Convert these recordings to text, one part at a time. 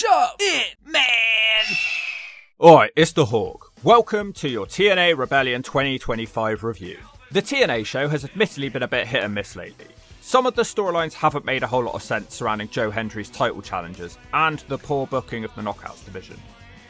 Shove it, man! Alright, it's the Hawk. Welcome to your TNA Rebellion 2025 review. The TNA show has admittedly been a bit hit and miss lately. Some of the storylines haven't made a whole lot of sense surrounding Joe Hendry's title challenges and the poor booking of the Knockouts division.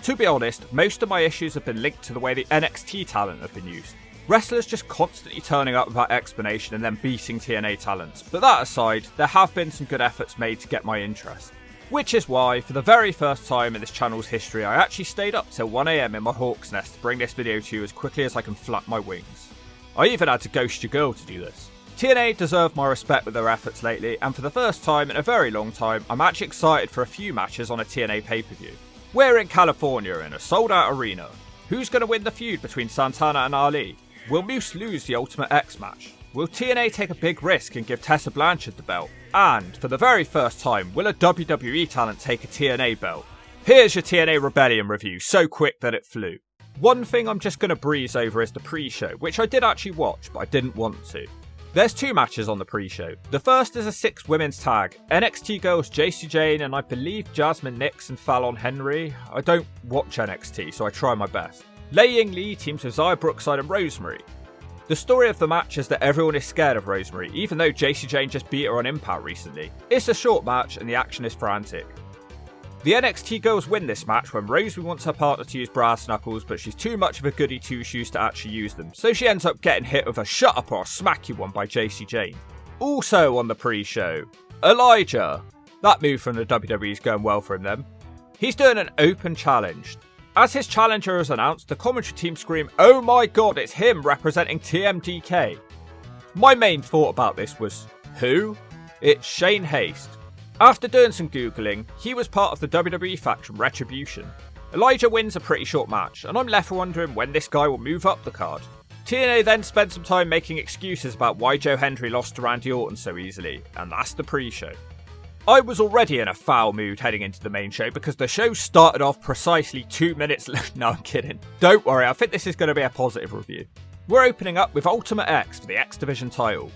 To be honest, most of my issues have been linked to the way the NXT talent have been used. Wrestlers just constantly turning up without explanation and then beating TNA talents, but that aside, there have been some good efforts made to get my interest. Which is why, for the very first time in this channel's history, I actually stayed up till 1 AM in my Hawk's nest to bring this video to you as quickly as I can flap my wings. I even had to ghost your girl to do this. TNA deserve my respect with their efforts lately, and for the first time in a very long time, I'm actually excited for a few matches on a TNA pay-per-view. We're in California in a sold-out arena. Who's going to win the feud between Santana and Ali? Will Moose lose the Ultimate X match? Will TNA take a big risk and give Tessa Blanchard the belt? And, for the very first time, will a WWE talent take a TNA belt? Here's your TNA Rebellion review, so quick that it flew. One thing I'm just going to breeze over is the pre-show, which I did actually watch, but I didn't want to. There's two matches on the pre-show. The first is a 6 women's tag. NXT girls JC Jane and I believe Jasmine Nix and Fallon Henry. I don't watch NXT, so I try my best. Lei Ying Lee teams with Xia Brookside and Rosemary. The story of the match is that everyone is scared of Rosemary, even though JC Jane just beat her on Impact recently. It's a short match and the action is frantic. The NXT girls win this match when Rosemary wants her partner to use brass knuckles, but she's too much of a goody two-shoes to actually use them, so she ends up getting hit with a shut up or I'll smack you one by JC Jane. Also on the pre-show, Elijah. That move from the WWE is going well for him then. He's doing an open challenge. As his challenger is announced, the commentary team scream, "Oh my god, it's him representing TMDK." My main thought about this was, who? It's Shane Haste. After doing some googling, he was part of the WWE faction Retribution. Elijah wins a pretty short match, and I'm left wondering when this guy will move up the card. TNA then spent some time making excuses about why Joe Hendry lost to Randy Orton so easily, and that's the pre-show. I was already in a foul mood heading into the main show because the show started off precisely 2 minutes late. No, I'm kidding. Don't worry, I think this is going to be a positive review. We're opening up with Ultimate X for the X Division title.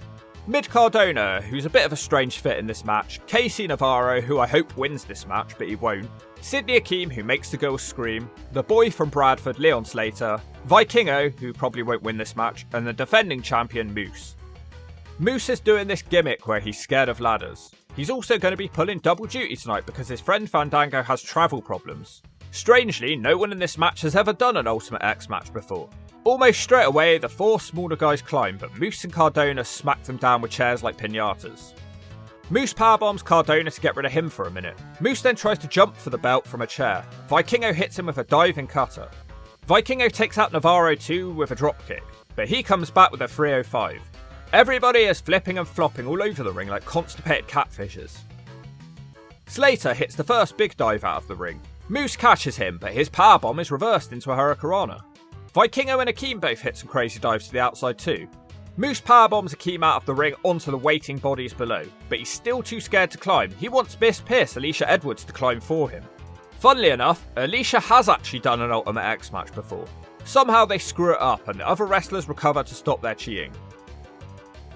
Mid Cardona, who's a bit of a strange fit in this match, Casey Navarro, who I hope wins this match, but he won't, Sydney Akeem, who makes the girls scream, the boy from Bradford, Leon Slater, Vikingo, who probably won't win this match, and the defending champion, Moose. Moose is doing this gimmick where he's scared of ladders. He's also going to be pulling double duty tonight because his friend Fandango has travel problems. Strangely, no one in this match has ever done an Ultimate X match before. Almost straight away, the 4 smaller guys climb, but Moose and Cardona smack them down with chairs like piñatas. Moose powerbombs Cardona to get rid of him for a minute. Moose then tries to jump for the belt from a chair. Vikingo hits him with a diving cutter. Vikingo takes out Navarro too with a dropkick, but he comes back with a 305. Everybody is flipping and flopping all over the ring like constipated catfishes. Slater hits the first big dive out of the ring. Moose catches him, but his powerbomb is reversed into a Hurricanrana. Vikingo and Akeem both hit some crazy dives to the outside too. Moose powerbombs Akeem out of the ring onto the waiting bodies below, but he's still too scared to climb. He wants Miss Pierce, Alicia Edwards, to climb for him. Funnily enough, Alicia has actually done an Ultimate X match before. Somehow they screw it up and the other wrestlers recover to stop their cheating.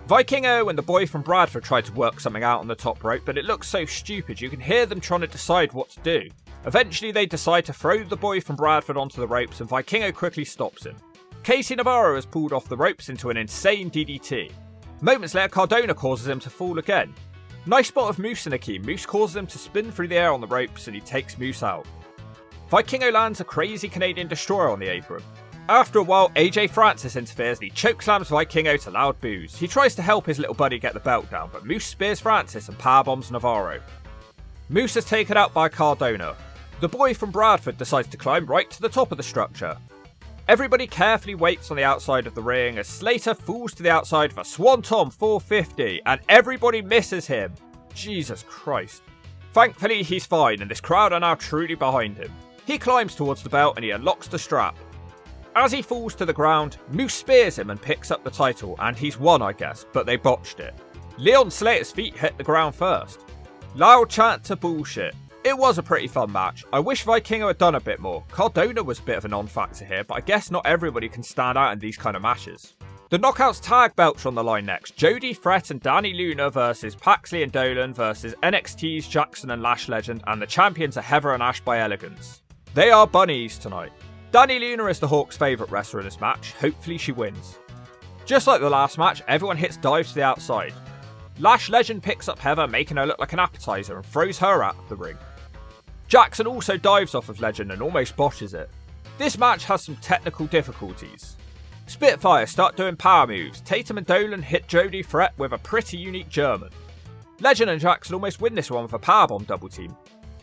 Vikingo and the boy from Bradford tried to work something out on the top rope, but it looks so stupid you can hear them trying to decide what to do. Eventually they decide to throw the boy from Bradford onto the ropes and Vikingo quickly stops him. Casey Navarro is pulled off the ropes into an insane DDT. Moments later Cardona causes him to fall again. Nice spot of Moose and Akeem. Moose causes him to spin through the air on the ropes and he takes Moose out. Vikingo lands a crazy Canadian destroyer on the apron. After a while, AJ Francis interferes and he chokeslams Vikingo to loud boos. He tries to help his little buddy get the belt down, but Moose spears Francis and powerbombs Navarro. Moose is taken out by Cardona. The boy from Bradford decides to climb right to the top of the structure. Everybody carefully waits on the outside of the ring as Slater falls to the outside for Swanton 450 and everybody misses him. Jesus Christ. Thankfully he's fine and this crowd are now truly behind him. He climbs towards the belt and he unlocks the strap. As he falls to the ground, Moose spears him and picks up the title, and he's won I guess, but they botched it. Leon Slater's feet hit the ground first. Loud chant to bullshit. It was a pretty fun match. I wish Vikingo had done a bit more. Cardona was a bit of a non-factor here, but I guess not everybody can stand out in these kind of matches. The Knockouts tag belts are on the line next. Jody, Fret and Danny Luna versus Paxley and Dolan versus NXT's Jackson and Lash Legend, and the champions are Heather and Ash by Elegance. They are bunnies tonight. Danny Luna is the Hawks' favourite wrestler in this match. Hopefully she wins. Just like the last match, everyone hits dives to the outside. Lash Legend picks up Heather, making her look like an appetizer, and throws her out of the ring. Jackson also dives off of Legend and almost botches it. This match has some technical difficulties. Spitfire start doing power moves. Tatum and Dolan hit Jody Fret with a pretty unique German. Legend and Jackson almost win this one with a powerbomb double team.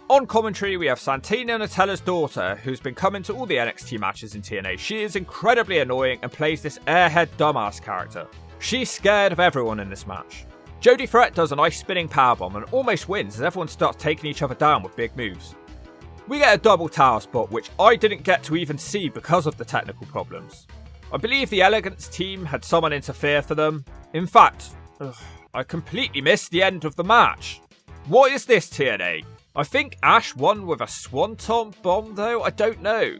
On commentary, we have Santana Natella's daughter, who's been coming to all the NXT matches in TNA. She is incredibly annoying and plays this airhead dumbass character. She's scared of everyone in this match. Jody Fret does a nice spinning powerbomb and almost wins as everyone starts taking each other down with big moves. We get a double tower spot, which I didn't get to even see because of the technical problems. I believe the Elegance team had someone interfere for them. In fact, I completely missed the end of the match. What is this, TNA? I think Ash won with a swanton bomb though, I don't know.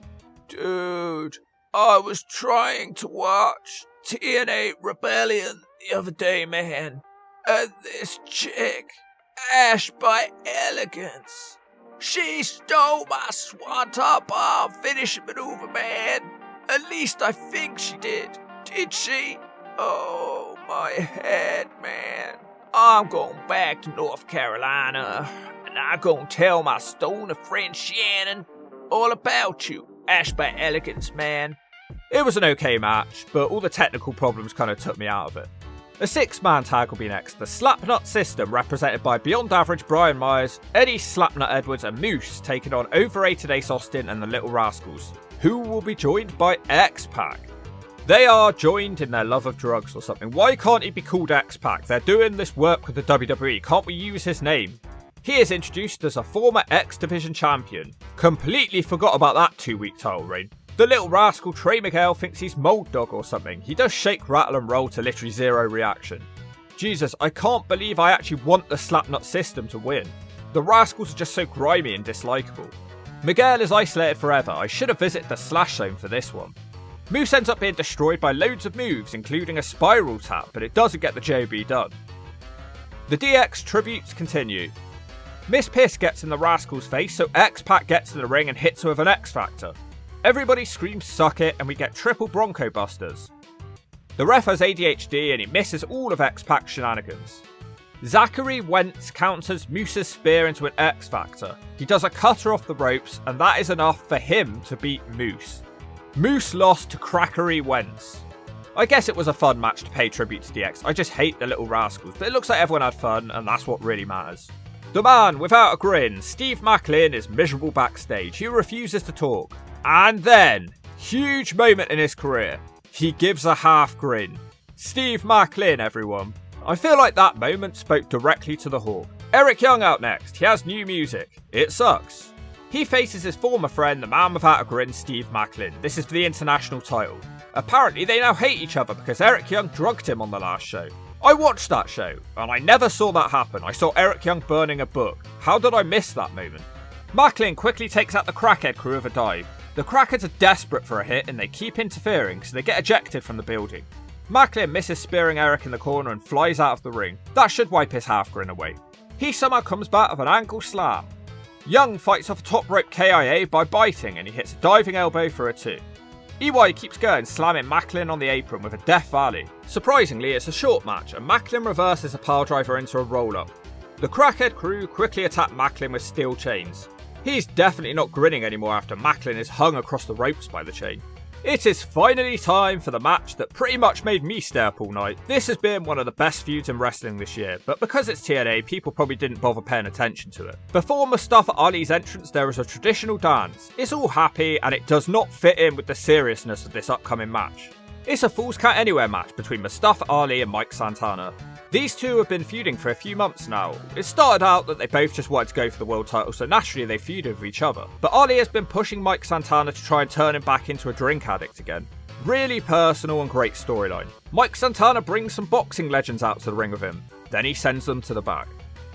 Dude, I was trying to watch TNA Rebellion the other day, man. And this chick, Ash by Elegance, she stole my swanton bomb finishing maneuver, man. At least I think she did. Did she? Oh, my head, man. I'm going back to North Carolina, and I'm going to tell my stoner friend Shannon all about you, Ash by Elegance, man. It was an okay match, but all the technical problems kind of took me out of it. A 6-man tag will be next. The Slapnut system, represented by Beyond Average Brian Myers, Eddie Slapnut Edwards and Moose, taking on overrated Ace Austin and the Little Rascals, who will be joined by X-Pac. They are joined in their love of drugs or something. Why can't he be called X-Pac? They're doing this work with the WWE. Can't we use his name? He is introduced as a former X Division champion. Completely forgot about that 2-week title reign. The little rascal Trey Miguel thinks he's Mold Dog or something. He does shake, rattle and roll to literally zero reaction. Jesus, I can't believe I actually want the Slapnut system to win. The Rascals are just so grimy and dislikable. Miguel is isolated forever. I should have visited the Slash Zone for this one. Moose ends up being destroyed by loads of moves, including a spiral tap, but it doesn't get the job done. The DX tributes continue. Miss Piss gets in the Rascals' face, so X-Pac gets in the ring and hits her with an X-Factor. Everybody screams suck it, and we get triple Bronco Busters. The ref has ADHD and he misses all of X-Pac's shenanigans. Zachary Wentz counters Moose's spear into an X-Factor. He does a cutter off the ropes, and that is enough for him to beat Moose. Moose lost to Crackery Wentz. I guess it was a fun match to pay tribute to DX. I just hate the Little Rascals, but it looks like everyone had fun, and that's what really matters. The man without a grin, Steve Macklin, is miserable backstage. He refuses to talk. And then, huge moment in his career, he gives a half grin. Steve Macklin, everyone. I feel like that moment spoke directly to the Hawk. Eric Young out next. He has new music. It sucks. He faces his former friend, the man without a grin, Steve Macklin. This is for the international title. Apparently they now hate each other because Eric Young drugged him on the last show. I watched that show, and I never saw that happen. I saw Eric Young burning a book. How did I miss that moment? Macklin quickly takes out the Crackhead crew with a dive. The Crackheads are desperate for a hit and they keep interfering, so they get ejected from the building. Macklin misses spearing Eric in the corner and flies out of the ring. That should wipe his half grin away. He somehow comes back with an ankle slam. Young fights off a top rope KIA by biting and he hits a diving elbow for a 2. EY keeps going, slamming Macklin on the apron with a Death Valley. Surprisingly, it's a short match and Macklin reverses a piledriver into a roll-up. The Crackhead crew quickly attack Macklin with steel chains. He's definitely not grinning anymore after Macklin is hung across the ropes by the chain. It is finally time for the match that pretty much made me stay up all night. This has been one of the best feuds in wrestling this year, but because it's TNA, people probably didn't bother paying attention to it. Before Mustafa Ali's entrance, there is a traditional dance. It's all happy, and it does not fit in with the seriousness of this upcoming match. It's a Falls Count Anywhere match between Mustafa Ali and Mike Santana. These two have been feuding for a few months now. It started out that they both just wanted to go for the world title, so naturally they feuded with each other. But Ali has been pushing Mike Santana to try and turn him back into a drink addict again. Really personal and great storyline. Mike Santana brings some boxing legends out to the ring with him, then he sends them to the back.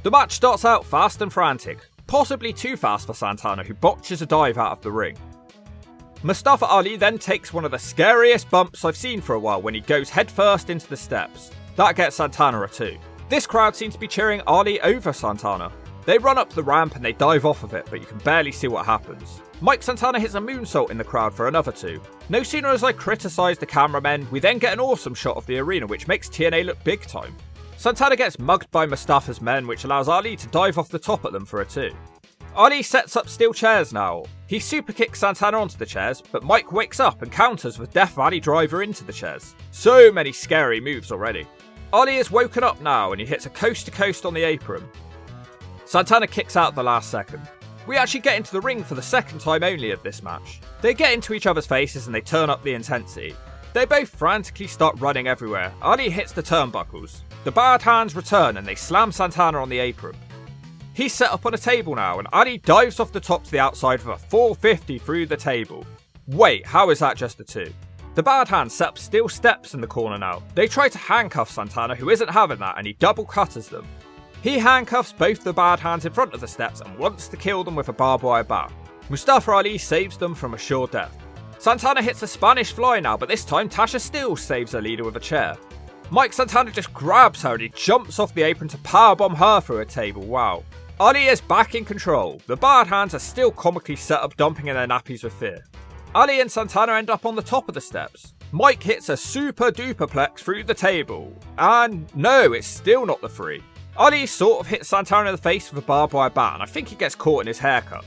The match starts out fast and frantic, possibly too fast for Santana, who botches a dive out of the ring. Mustafa Ali then takes one of the scariest bumps I've seen for a while when he goes headfirst into the steps. That gets Santana a 2. This crowd seems to be cheering Ali over Santana. They run up the ramp and they dive off of it, but you can barely see what happens. Mike Santana hits a moonsault in the crowd for another 2. No sooner as I criticise the cameramen, we then get an awesome shot of the arena which makes TNA look big time. Santana gets mugged by Mustafa's men, which allows Ali to dive off the top at them for a 2. Ali sets up steel chairs now. He super kicks Santana onto the chairs, but Mike wakes up and counters with Death Valley Driver into the chairs. So many scary moves already. Ali is woken up now and he hits a coast to coast on the apron. Santana kicks out at the last second. We actually get into the ring for the second time only of this match. They get into each other's faces and they turn up the intensity. They both frantically start running everywhere. Ali hits the turnbuckles. The bad hands return and they slam Santana on the apron. He's set up on a table now and Ali dives off the top to the outside with a 450 through the table. Wait, how is that just a 2? The bad hands set up steel steps in the corner now. They try to handcuff Santana, who isn't having that, and he double cutters them. He handcuffs both the bad hands in front of the steps and wants to kill them with a barbed wire bat. Mustafa Ali saves them from a sure death. Santana hits a Spanish fly now, but this time Tasha still saves her leader with a chair. Mike Santana just grabs her and he jumps off the apron to powerbomb her through a table. Wow. Ali is back in control. The bad hands are still comically set up, dumping in their nappies with fear. Ali and Santana end up on the top of the steps. Mike hits a super duperplex through the table. And no, it's still not the 3. Ali sort of hits Santana in the face with a barbed wire bat and I think he gets caught in his haircut.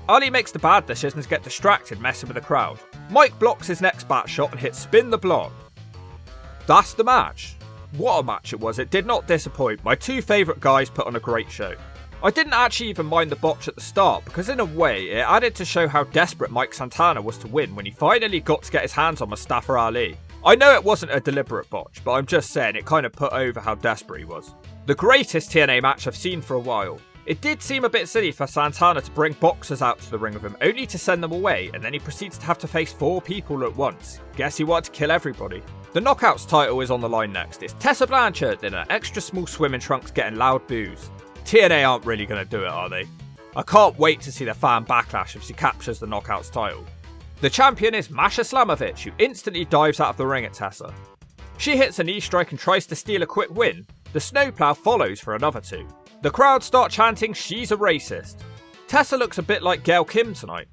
Ali makes the bad decisions, get distracted messing with the crowd. Mike blocks his next bat shot and hits spin the block. That's the match. What a match it was. It did not disappoint. My 2 favourite guys put on a great show. I didn't actually even mind the botch at the start because in a way it added to show how desperate Mike Santana was to win when he finally got to get his hands on Mustafa Ali. I know it wasn't a deliberate botch, but I'm just saying it kind of put over how desperate he was. The greatest TNA match I've seen for a while. It did seem a bit silly for Santana to bring boxers out to the ring with him only to send them away and then he proceeds to have to face 4 people at once. Guess he wanted to kill everybody. The Knockouts title is on the line next. It's Tessa Blanchard in an extra small swimming trunks getting loud boos. TNA aren't really going to do it, are they? I can't wait to see the fan backlash if she captures the Knockouts title. The champion is Masha Slamovich, who instantly dives out of the ring at Tessa. She hits a knee strike and tries to steal a quick win. The snowplow follows for another 2. The crowd start chanting she's a racist. Tessa looks a bit like Gail Kim tonight.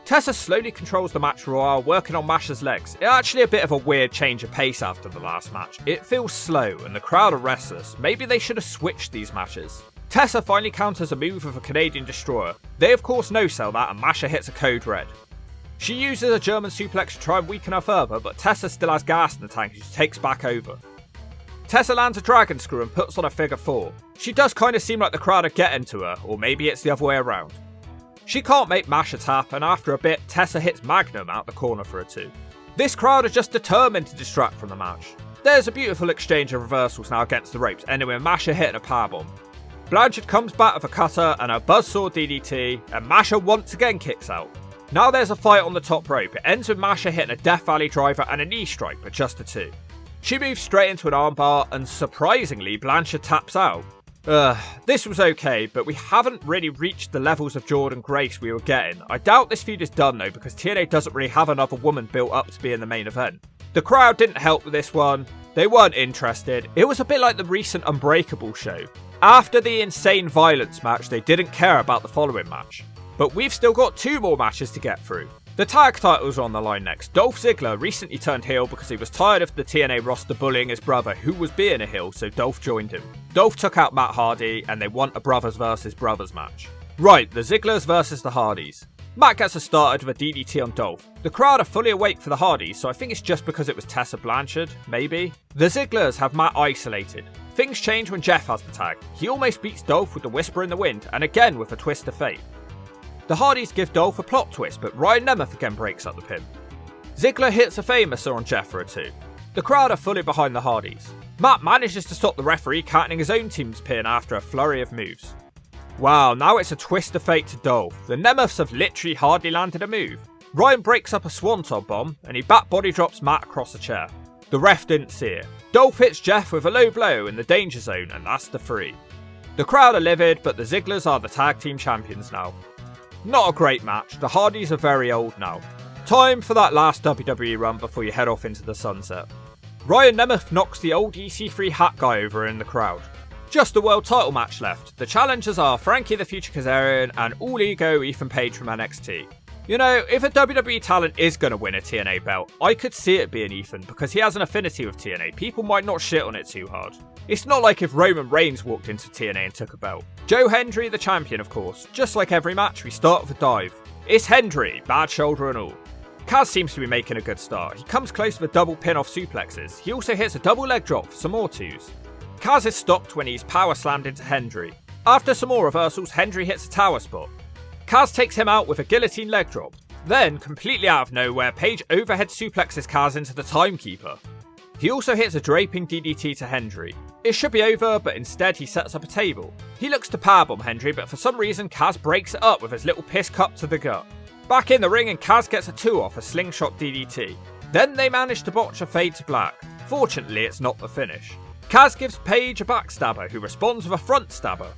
Tessa slowly controls the match for a while, working on Masha's legs. It's actually a bit of a weird change of pace after the last match. It feels slow and the crowd are restless. Maybe they should have switched these matches. Tessa finally counters a move with a Canadian Destroyer. They of course no-sell that and Masha hits a code red. She uses a German suplex to try and weaken her further, but Tessa still has gas in the tank and she takes back over. Tessa lands a dragon screw and puts on a figure 4. She does kind of seem like the crowd are getting to her, or maybe it's the other way around. She can't make Masha tap and after a bit Tessa hits Magnum out the corner for a 2. This crowd are just determined to distract from the match. There's a beautiful exchange of reversals now against the ropes, ending with Masha hitting a powerbomb. Blanchard comes back with a cutter and a buzzsaw DDT, and Masha once again kicks out. Now there's a fight on the top rope. It ends with Masha hitting a Death Valley Driver and a knee strike, but just a 2. She moves straight into an armbar, and surprisingly, Blanchard taps out. This was okay, but we haven't really reached the levels of Jordan Grace we were getting. I doubt this feud is done though, because TNA doesn't really have another woman built up to be in the main event. The crowd didn't help with this one. They weren't interested. It was a bit like the recent Unbreakable show. After the insane violence match, they didn't care about the following match. But we've still got 2 more matches to get through. The tag titles are on the line next. Dolph Ziggler recently turned heel because he was tired of the TNA roster bullying his brother, who was being a heel, so Dolph joined him. Dolph took out Matt Hardy, and they want a brothers versus brothers match. Right, the Zigglers versus the Hardys. Matt gets us started with a DDT on Dolph. The crowd are fully awake for the Hardys, so I think it's just because it was Tessa Blanchard, maybe? The Zigglers have Matt isolated. Things change when Jeff has the tag. He almost beats Dolph with the Whisper in the Wind, and again with a twist of fate. The Hardys give Dolph a plot twist, but Ryan Nemeth again breaks up the pin. Ziggler hits a Famouser on Jeff for a 2. The crowd are fully behind the Hardys. Matt manages to stop the referee counting his own team's pin after a flurry of moves. Wow, now it's a twist of fate to Dolph. The Nemeths have literally hardly landed a move. Ryan breaks up a Swanton bomb, and he bat body drops Matt across a chair. The ref didn't see it. Dolph hits Jeff with a low blow in the danger zone, and that's the 3. The crowd are livid, but the Zigglers are the tag team champions now. Not a great match. The Hardys are very old now. Time for that last WWE run before you head off into the sunset. Ryan Nemeth knocks the old EC3 hat guy over in the crowd. Just a world title match left. The challengers are Frankie the Future Kazarian and All Ego Ethan Page from NXT. You know, if a WWE talent is going to win a TNA belt, I could see it being Ethan because he has an affinity with TNA. People might not shit on it too hard. It's not like if Roman Reigns walked into TNA and took a belt. Joe Hendry, the champion, of course. Just like every match, we start with a dive. It's Hendry, bad shoulder and all. Kaz seems to be making a good start. He comes close with a double pin off suplexes. He also hits a double leg drop for some more twos. Kaz is stopped when he's power slammed into Hendry. After some more reversals, Hendry hits a tower spot. Kaz takes him out with a guillotine leg drop. Then, completely out of nowhere, Page overhead suplexes Kaz into the timekeeper. He also hits a draping DDT to Hendry. It should be over, but instead he sets up a table. He looks to powerbomb Hendry, but for some reason Kaz breaks it up with his little piss cup to the gut. Back in the ring and Kaz gets a 2 off a slingshot DDT. Then they manage to botch a fade to black. Fortunately, it's not the finish. Kaz gives Page a backstabber, who responds with a front stabber.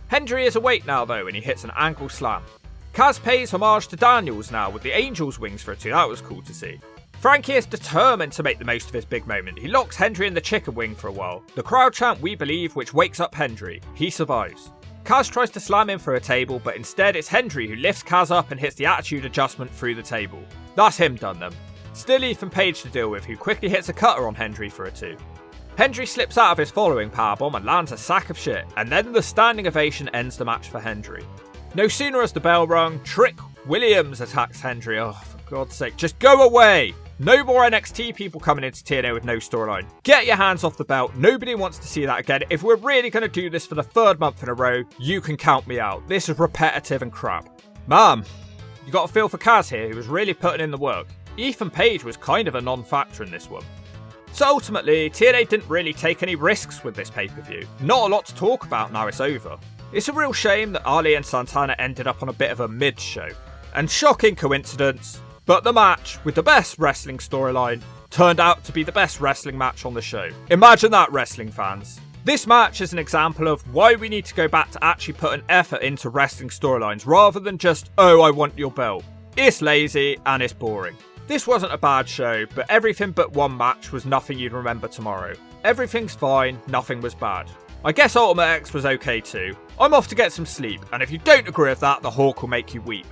Hendry is awake now though, and he hits an ankle slam. Kaz pays homage to Daniels now with the Angel's wings for a 2, that was cool to see. Frankie is determined to make the most of his big moment. He locks Hendry in the chicken wing for a while. The crowd chant "We Believe," which wakes up Hendry. He survives. Kaz tries to slam him through a table, but instead it's Hendry who lifts Kaz up and hits the attitude adjustment through the table. That's him done them. Still Ethan Page to deal with, who quickly hits a cutter on Hendry for a 2. Hendry slips out of his following powerbomb and lands a sack of shit, and then the standing ovation ends the match for Hendry. No sooner has the bell rung, Trick Williams attacks Hendry. Oh, for God's sake, just go away! No more NXT people coming into TNA with no storyline. Get your hands off the belt. Nobody wants to see that again. If we're really going to do this for the 3rd month in a row, you can count me out. This is repetitive and crap. Man, you got a feel for Kaz here, who was really putting in the work. Ethan Page was kind of a non-factor in this one. So ultimately, TNA didn't really take any risks with this pay-per-view. Not a lot to talk about now it's over. It's a real shame that Ali and Santana ended up on a bit of a mid-show. And shocking coincidence, but the match with the best wrestling storyline turned out to be the best wrestling match on the show. Imagine that, wrestling fans. This match is an example of why we need to go back to actually put an effort into wrestling storylines rather than just, oh, I want your belt. It's lazy and it's boring. This wasn't a bad show, but everything but one match was nothing you'd remember tomorrow. Everything's fine, nothing was bad. I guess Ultimate X was okay too. I'm off to get some sleep, and if you don't agree with that, the Hawk will make you weep.